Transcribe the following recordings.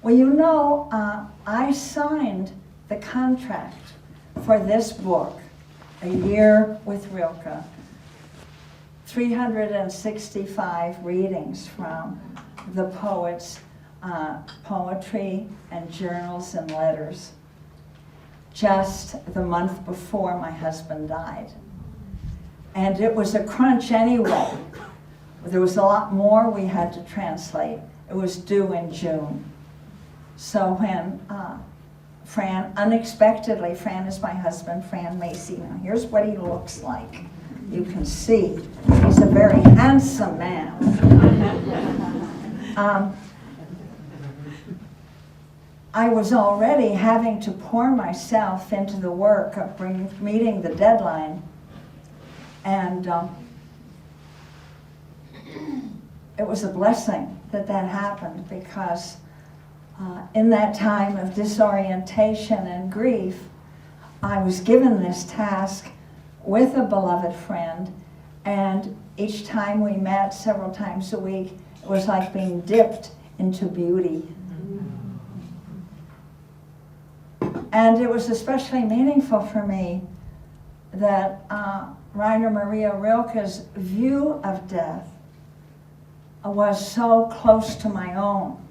Well, you know, I signed the contract for this book, A Year with Rilke, 365 readings from the poets, poetry and journals and letters, just the month before my husband died. And it was a crunch anyway. There was a lot more we had to translate. It was due in June. So when Fran, unexpectedly, Fran is my husband, Fran Macy. Now here's what he looks like. You can see he's a very handsome man. I was already having to pour myself into the work of meeting the deadline. And it was a blessing that that happened, because in that time of disorientation and grief, I was given this task with a beloved friend, and each time we met, several times a week, it was like being dipped into beauty. And it was especially meaningful for me that Rainer Maria Rilke's view of death was so close to my own.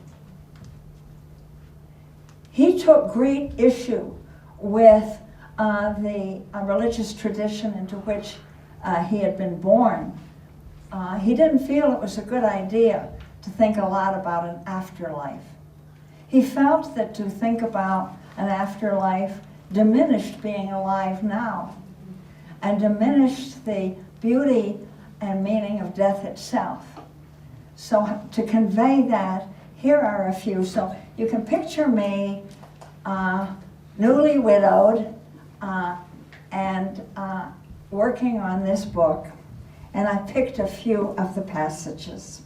He took great issue with the religious tradition into which he had been born. He didn't feel it was a good idea to think a lot about an afterlife. He felt that to think about an afterlife diminished being alive now, and diminished the beauty and meaning of death itself. So to convey that, here are a few. So you can picture me newly widowed and working on this book, and I picked a few of the passages.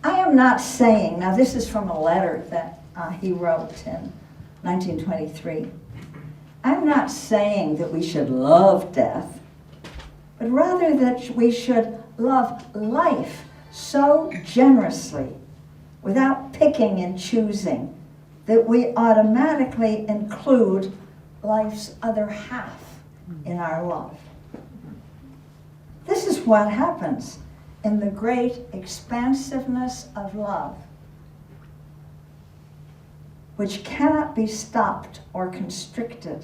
I am not saying, now this is from a letter that he wrote in 1923. I'm not saying that we should love death, but rather that we should love life so generously, without picking and choosing, that we automatically include life's other half in our love. This is what happens in the great expansiveness of love, which cannot be stopped or constricted.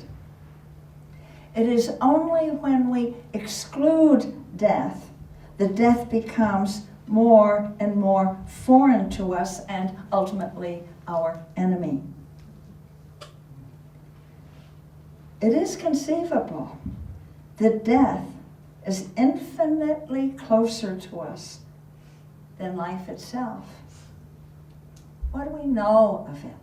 It is only when we exclude death that death becomes more and more foreign to us and ultimately our enemy. It is conceivable that death is infinitely closer to us than life itself. What do we know of it?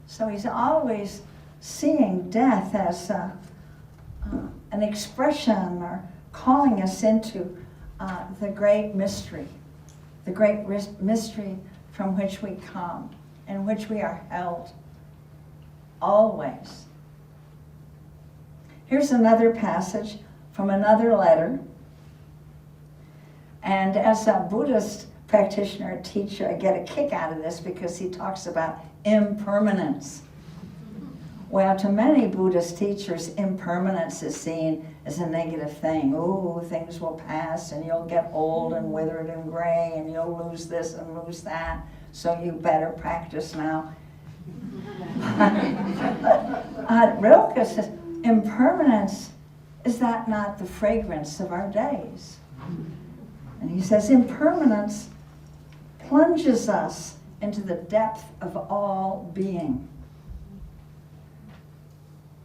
So he's always seeing death as an expression, or calling us into the great mystery from which we come, in which we are held always. Here's another passage from another letter. And as a Buddhist practitioner, teacher, I get a kick out of this because he talks about impermanence. Well, to many Buddhist teachers, impermanence is seen as a negative thing. Ooh, things will pass, and you'll get old and withered and gray, and you'll lose this and lose that, so you better practice now. Rilke says, impermanence, is that not the fragrance of our days? And he says, impermanence plunges us into the depth of all being.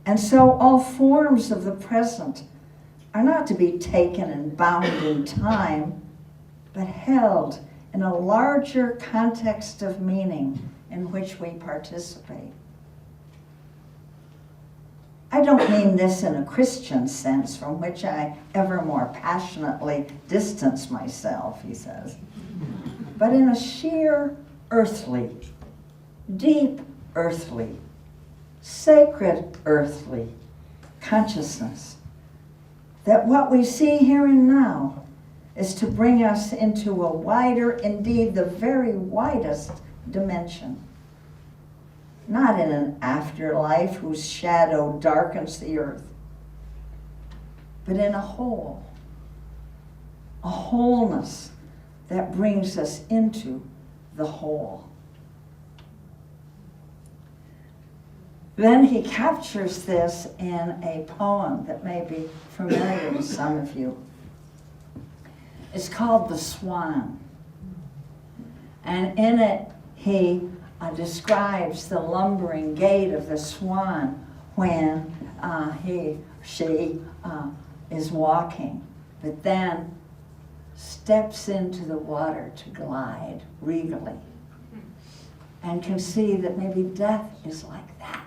And so all forms of the present are not to be taken and bound in time, but held in a larger context of meaning in which we participate. I don't mean this in a Christian sense, from which I ever more passionately distance myself, he says, but in a sheer earthly, deep earthly, sacred earthly consciousness, that what we see here and now is to bring us into a wider, indeed the very widest dimension. Not in an afterlife whose shadow darkens the earth, but in a wholeness that brings us into the whole. Then he captures this in a poem that may be familiar to some of you. It's called The Swan. And in it, he describes the lumbering gait of the swan when she is walking, but then steps into the water to glide regally, and can see that maybe death is like that.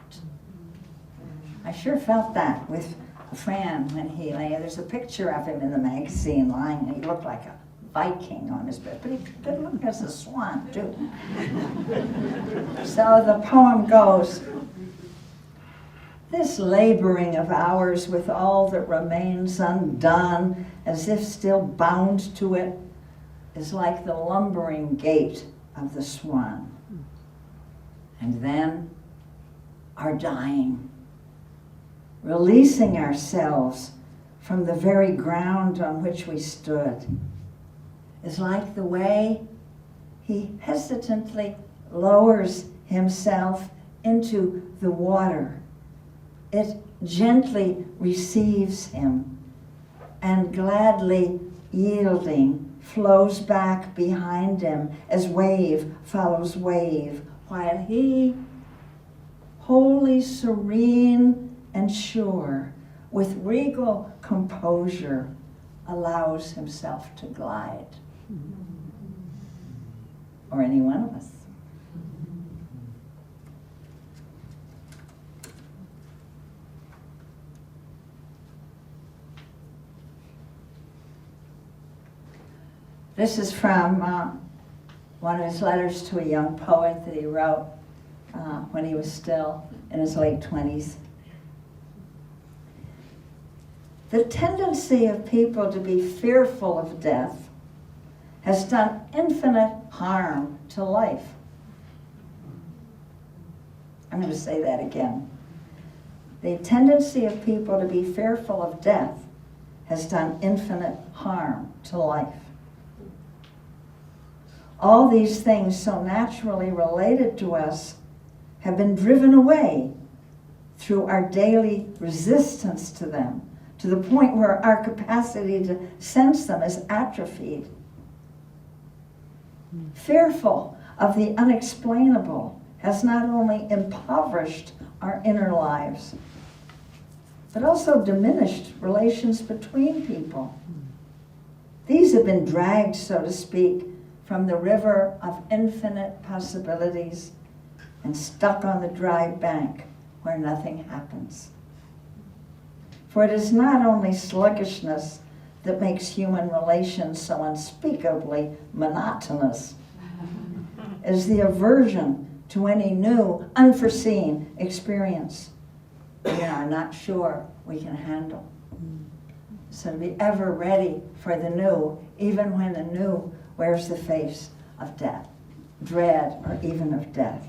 I sure felt that with Fran when he lay. There's a picture of him in the magazine lying, and he looked like a Viking on his bed, but he could look as a swan too. So the poem goes, this laboring of ours with all that remains undone, as if still bound to it, is like the lumbering gait of the swan. And then our dying, releasing ourselves from the very ground on which we stood, is like the way he hesitantly lowers himself into the water. It gently receives him, and gladly yielding flows back behind him as wave follows wave, while he, wholly serene and sure, with regal composure, allows himself to glide. Or any one of us. This is from one of his letters to a young poet that he wrote when he was still in his late 20s. The tendency of people to be fearful of death has done infinite harm to life. I'm going to say that again. The tendency of people to be fearful of death has done infinite harm to life. All these things so naturally related to us have been driven away through our daily resistance to them, to the point where our capacity to sense them is atrophied. Fearful of the unexplainable has not only impoverished our inner lives, but also diminished relations between people. These have been dragged, so to speak, from the river of infinite possibilities and stuck on the dry bank where nothing happens. For it is not only sluggishness that makes human relations so unspeakably monotonous. It is the aversion to any new, unforeseen experience we are not sure we can handle. So to be ever ready for the new, even when the new wears the face of death, dread, or even of death.